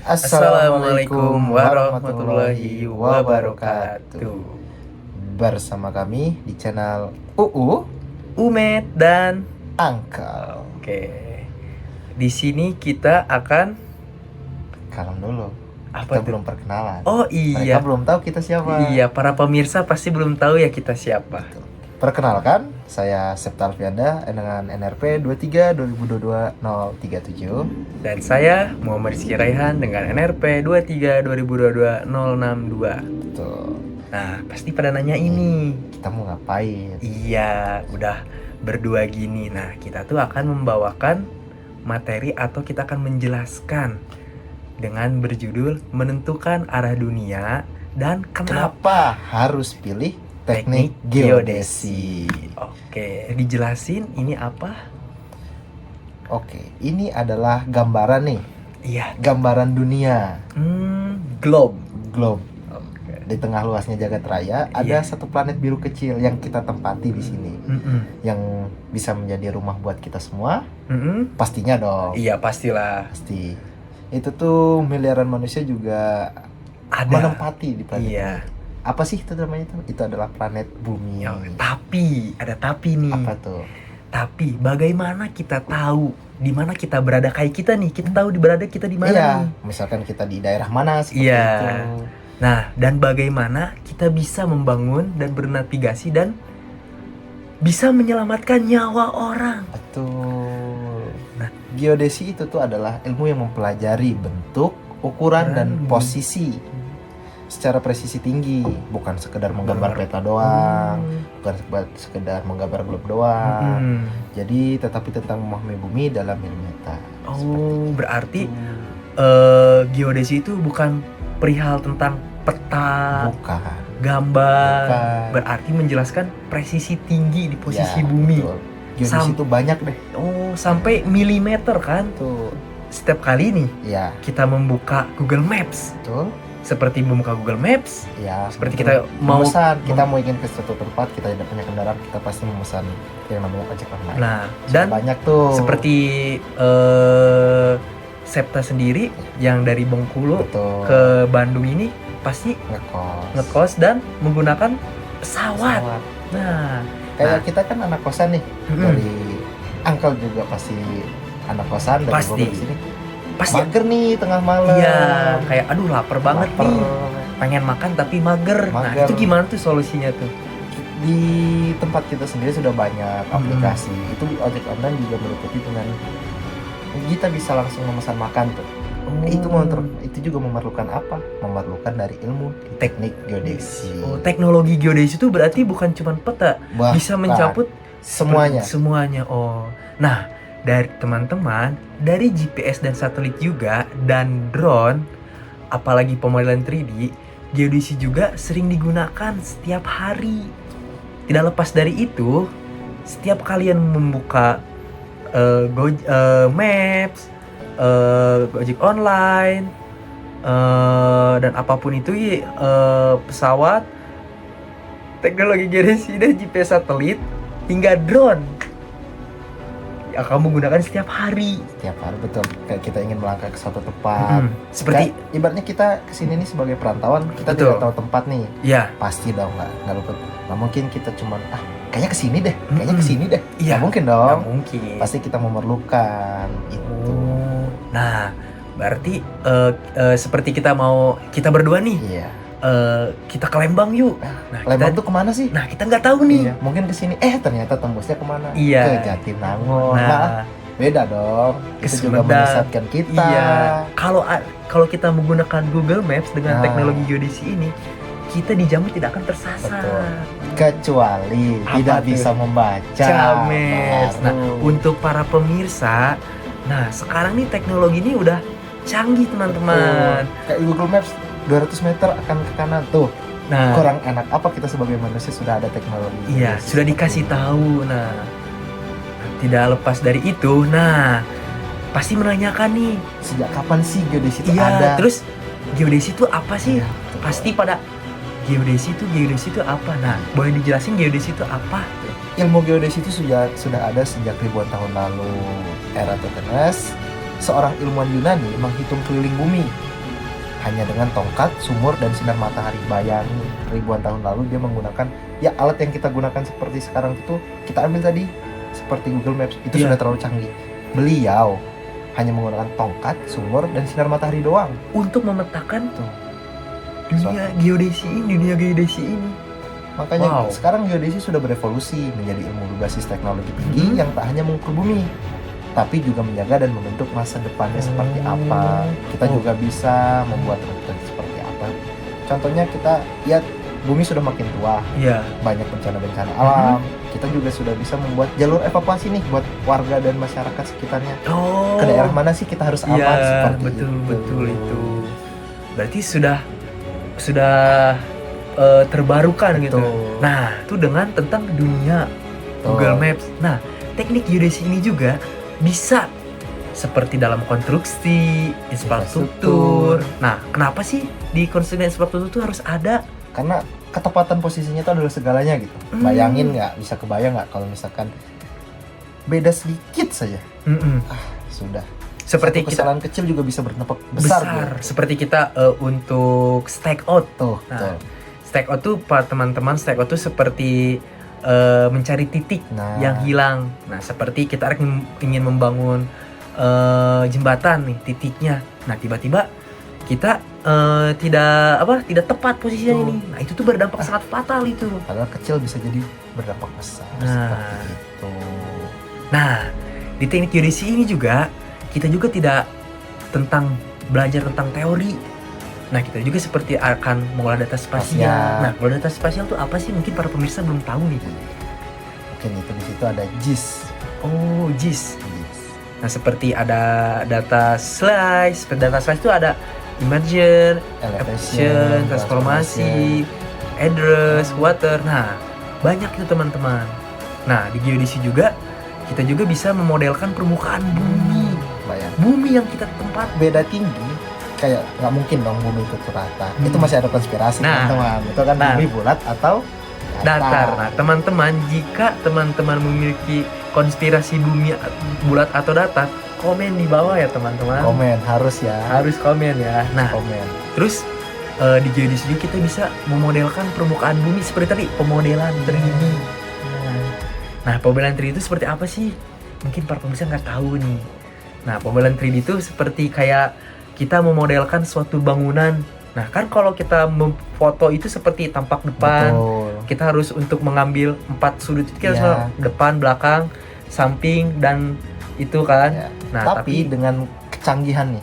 Assalamualaikum warahmatullahi wabarakatuh. Bersama kami di channel UU Umet dan Angkel. Oke. Di sini kita akan Kalem dulu. Apa Kita tuh? belum perkenalan. Oh iya. Mereka belum tahu kita siapa. Iya, para pemirsa pasti belum tahu ya kita siapa. Betul. Perkenalkan, saya Septa Alfianda dengan NRP 23 2022 037. Dan saya Muhammad Rizky Raihan dengan NRP 23 2022 062. Betul. Nah, pasti pada nanya ini. Kita mau ngapain? Iya, udah berdua gini. Nah, kita tuh akan membawakan materi atau kita akan menjelaskan dengan berjudul menentukan arah dunia dan Kenapa harus pilih teknik geodesi? Oke, dijelasin ini apa? Oke, ini adalah gambaran nih, Iya, gambaran dunia, globe. globe. Oke. Di tengah luasnya jagat raya ada Iya. satu planet biru kecil yang kita tempati di sini, yang bisa menjadi rumah buat kita semua. Pastinya dong. Iya, pastilah. Pasti. Itu tuh miliaran manusia juga Ada. menempati di planet Iya. ini. Apa sih itu namanya itu? Itu adalah planet bumi. Ya, tapi ada tapi nih. Apa tuh? Tapi bagaimana kita tahu di mana kita berada, kayak kita nih, kita tahu di berada kita di mana Iya, nih. misalkan kita di daerah mana seperti Iya. itu. Nah, dan bagaimana kita bisa membangun dan bernavigasi dan bisa menyelamatkan nyawa orang. Betul. Nah. Geodesi itu tuh adalah ilmu yang mempelajari bentuk, ukuran dan Hmm. posisi secara presisi tinggi, bukan sekedar menggambar peta doang, bukan sekedar menggambar globe doang. Jadi tetapi tentang memahami bumi dalam milimeter. Oh, berarti geodesi itu bukan perihal tentang peta, Bukan. gambar, Bukan. berarti menjelaskan presisi tinggi di posisi Ya, bumi. betul. Geodesi itu banyak deh. Oh, sampai milimeter kan? Tuh. Setiap kali nih Ya, kita membuka Google Maps, betul. seperti membuka Google Maps, Ya, seperti betul. kita mau memesan, kita mau ingin ke suatu tempat, kita tidak punya kendaraan, kita pasti memesan yang namanya ojek online. Nah, Sudah dan banyak tuh. seperti Septa sendiri yang dari Bengkulu betul. ke Bandung ini pasti ngekos dan menggunakan pesawat. Nah, Kayak kita kan anak kosan nih, dari Angkel juga pasti anak kosan dari Pasti. Bogor ke sini. pasti. Mager nih tengah malam. Iya, kayak aduh lapar banget Lapar. nih. Pengen makan tapi mager. Nah, Mager. itu gimana tuh solusinya tuh? Di tempat kita sendiri sudah banyak aplikasi. Itu ojek online juga meliputi dengan kita bisa langsung memesan makan tuh. Itu juga memerlukan apa? Memerlukan dari ilmu teknik geodesi. Oh, teknologi geodesi itu berarti bukan cuma peta, Bahkan bisa mencakup semuanya. semuanya. Oh. Nah, dari teman-teman, dari GPS dan satelit juga dan drone, apalagi pemodelan 3D, geodesi juga sering digunakan setiap hari. Tidak lepas dari itu, setiap kalian membuka Maps, Gojek online, dan apapun itu pesawat, teknologi geodesi dan GPS satelit hingga drone yang kamu gunakan setiap hari. Setiap hari, betul. Kayak kita ingin melangkah ke suatu tempat. Seperti Kayak ibaratnya kita kesini nih sebagai perantauan, kita Betul. tidak tahu tempat nih. ya, Pasti dong, nggak luput. Nah mungkin kita cuman kayaknya kesini deh, kayaknya kesini deh. Iya. Nggak mungkin nggak dong. mungkin. Pasti kita memerlukan itu. Oh. Nah, berarti seperti kita berdua nih, Iya. kita ke Lembang yuk. Nah, Lembang tuh kemana sih? Nah, kita nggak tahu nih. Iya. Mungkin kesini. Ternyata tembusnya kemana? Iya. Ke Jatinangor. Nah, Beda dong. Ke Itu juga Sumedang. menyesatkan kita. iya. Kalau kita menggunakan Google Maps dengan Nah. teknologi geodesi ini, kita dijamin tidak akan tersasar. Betul. Kecuali Apa tidak tuh? bisa membaca. Cames. Nah, Baru. untuk para pemirsa, nah sekarang nih teknologi ini udah canggih teman-teman. Betul. Kayak Google Maps 200 meter akan ke kanan tuh. Nah, Kurang enak apa kita sebagai manusia sudah ada teknologi. iya, sudah dikasih tahu. Nah, tidak lepas dari itu, nah pasti menanyakan nih, Sejak kapan sih geodesi itu iya, ada? terus geodesi itu apa sih? Iya, betul. Pasti pada geodesi itu apa? Nah, boleh dijelasin geodesi itu apa? Ilmu geodesi itu sudah ada sejak ribuan tahun lalu. Eratosthenes, seorang ilmuwan Yunani, menghitung keliling bumi hanya dengan tongkat, sumur, dan sinar matahari. Bayangin, ribuan tahun lalu dia menggunakan ya alat yang kita gunakan seperti sekarang itu, kita ambil tadi seperti Google Maps, itu sudah terlalu canggih. Beliau hanya menggunakan tongkat, sumur, dan sinar matahari doang untuk memetakan tuh dunia geodesi ini. Makanya sekarang geodesi sudah berevolusi menjadi ilmu berbasis teknologi tinggi yang tak hanya mengukur bumi, tapi juga menjaga dan membentuk masa depannya seperti apa. Kita juga bisa membuat rute seperti apa. Contohnya kita lihat bumi sudah makin tua, banyak bencana-bencana alam. Kita juga sudah bisa membuat jalur evakuasi nih buat warga dan masyarakat sekitarnya. Ke daerah mana sih kita harus aman seperti betul itu. Berarti sudah terbarukan gitu. Nah, itu dengan tentang dunia Google Maps. Nah, teknik geodesi ini juga bisa seperti dalam konstruksi, infrastruktur. Nah, kenapa sih di konstruksi infrastruktur itu harus ada? Karena ketepatan posisinya itu adalah segalanya gitu. Bayangin nggak? Bisa kebayang nggak kalau misalkan beda sedikit saja? Sudah. Seperti kesalahan kecil juga bisa berdampak besar. Seperti kita untuk stake out tuh. Stake out tuh teman-teman, stake out tuh seperti mencari titik yang hilang. Nah, seperti kita ingin membangun jembatan nih, titiknya. Nah, tiba-tiba kita tidak tepat posisinya ini. Nah, itu tuh berdampak sangat fatal itu. Padahal kecil bisa jadi berdampak besar. Seperti itu. Nah, di teknik geodesi ini juga kita juga tidak belajar tentang teori. Nah, kita juga seperti akan mengolah data spasial. Nah, mengolah data spasial itu apa sih? Mungkin para pemirsa belum tahu nih. Mungkin itu di situ ada GIS. Oh, GIS. Nah, seperti ada data slice. Data slice itu ada image, elevation, transformasi, address, water. Nah, banyak itu teman-teman. Nah, di geodesi juga kita juga bisa memodelkan permukaan bumi. Bumi yang kita tempat beda tinggi. Kayak nggak mungkin dong bumi itu rata. Itu masih ada konspirasi teman-teman. Itu kan bumi bulat atau datar. Nah, teman-teman, jika teman-teman memiliki konspirasi bumi bulat atau datar, komen di bawah ya teman-teman. Komen harus ya. Harus komen ya. Nah, komen. Terus di geodesi juga kita bisa memodelkan permukaan bumi seperti tadi pemodelan 3D. Nah, pemodelan 3D itu seperti apa sih? Mungkin para pemirsa nggak tahu nih. Nah, pemodelan 3D itu seperti kayak kita memodelkan suatu bangunan. Nah, kan kalau kita memfoto itu seperti tampak depan. Kita harus untuk mengambil 4 sudut itu kita harus depan, belakang, samping, dan itu kan. Nah, tapi dengan kecanggihan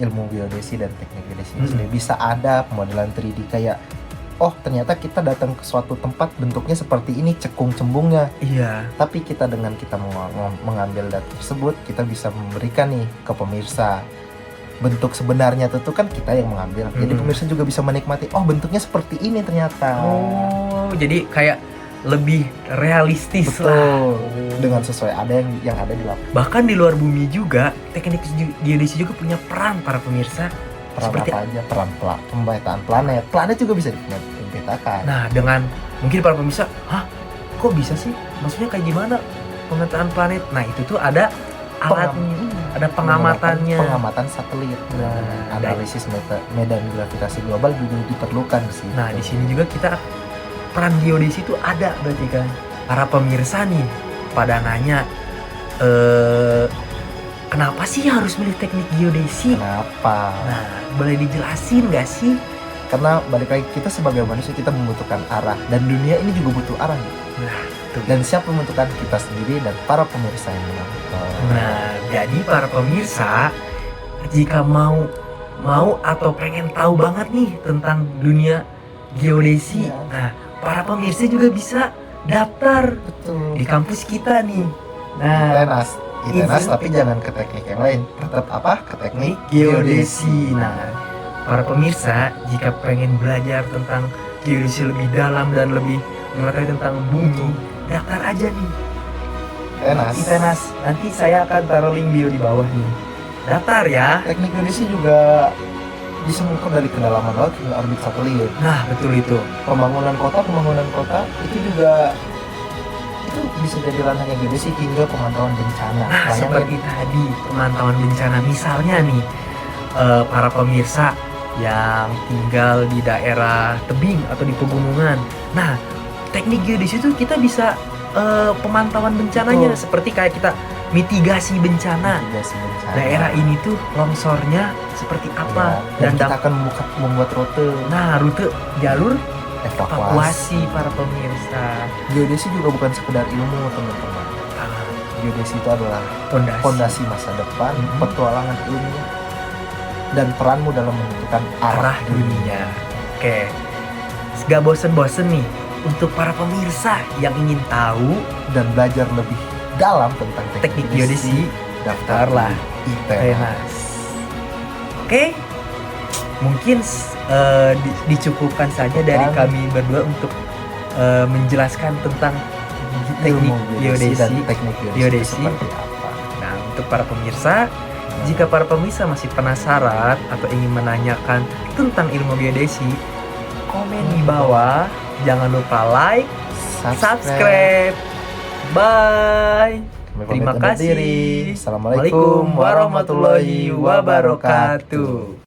ilmu geodesi dan teknik geodesi sudah bisa ada pemodelan 3D kayak ternyata kita datang ke suatu tempat bentuknya seperti ini, cekung-cembungnya. Tapi dengan kita mengambil data tersebut, kita bisa memberikan nih ke pemirsa bentuk sebenarnya itu kan kita yang mengambil. Jadi pemirsa juga bisa menikmati, bentuknya seperti ini ternyata. Jadi kayak lebih realistis. Betul. Dengan sesuai yang ada di lapangan. Bahkan di luar bumi juga teknik geodesi juga punya peran para pemirsa. Seperti apa aja? Peran pemetaan planet. Planet juga bisa dipetakan. Nah, dengan mungkin para pemirsa, kok bisa sih? Maksudnya kayak gimana pemetaan planet? Nah, itu tuh ada alatnya, ada pengamatan satelit. Analisis medan gravitasi global juga diperlukan di sini. Nah, di sini juga kita peran geodesi itu ada berarti kan. Para pemirsa nih pada nanya, kenapa sih harus milih teknik geodesi? Kenapa? Nah, boleh dijelasin nggak sih? Karena balik lagi, kita sebagai manusia kita membutuhkan arah, dan dunia ini juga butuh arah gitu. Nah, dan siapa membutuhkan kita sendiri dan para pemirsa yang menonton. Nah, jadi para pemirsa, jika mau atau pengen tahu banget nih tentang dunia geodesi, nah para pemirsa juga bisa daftar di kampus kita nih. Nah, ITENAS, tapi jangan ke teknik yang lain, tetap ke teknik geodesi. Nah, para pemirsa, jika pengen belajar tentang geodesi lebih dalam dan lebih mengetahui tentang bumi, daftar aja nih ITENAS. Nanti saya akan taruh link bio di bawah nih. Daftar ya. Teknik geodesi juga bisa mengukur dari kedalaman laut hingga orbit satelit. Nah, betul itu. Pembangunan kota itu juga bisa jadi ranahnya geodesi hingga pemantauan bencana. Nah, seperti tadi pemantauan bencana, misalnya nih para pemirsa yang tinggal di daerah tebing atau di pegunungan. Nah, teknik geodesi itu kita bisa pemantauan bencananya, Betul. seperti kayak kita mitigasi bencana. Mitigasi bencana. Daerah ini tuh longsornya seperti apa, dan kita dan akan membuat rute rute jalur evakuasi. evakuasi para pemirsa. Geodesi juga bukan sekedar ilmu, teman-teman. Geodesi itu adalah fondasi masa depan, Mhm. petualangan ilmiah, dan peranmu dalam menentukan arah dunia. Oke, gak bosen-bosen nih untuk para pemirsa yang ingin tahu Dan belajar lebih dalam tentang teknik geodesi, daftarlah ITERAS. Oke, mungkin dicukupkan saja dari kami berdua untuk menjelaskan tentang teknik geodesi dan teknik geodesi geodesi. seperti apa. Nah, untuk para pemirsa, jika para pemirsa masih penasaran atau ingin menanyakan tentang ilmu geodesi, komen di bawah. Jangan lupa like, subscribe. Bye. Terima kasih. Assalamualaikum warahmatullahi wabarakatuh.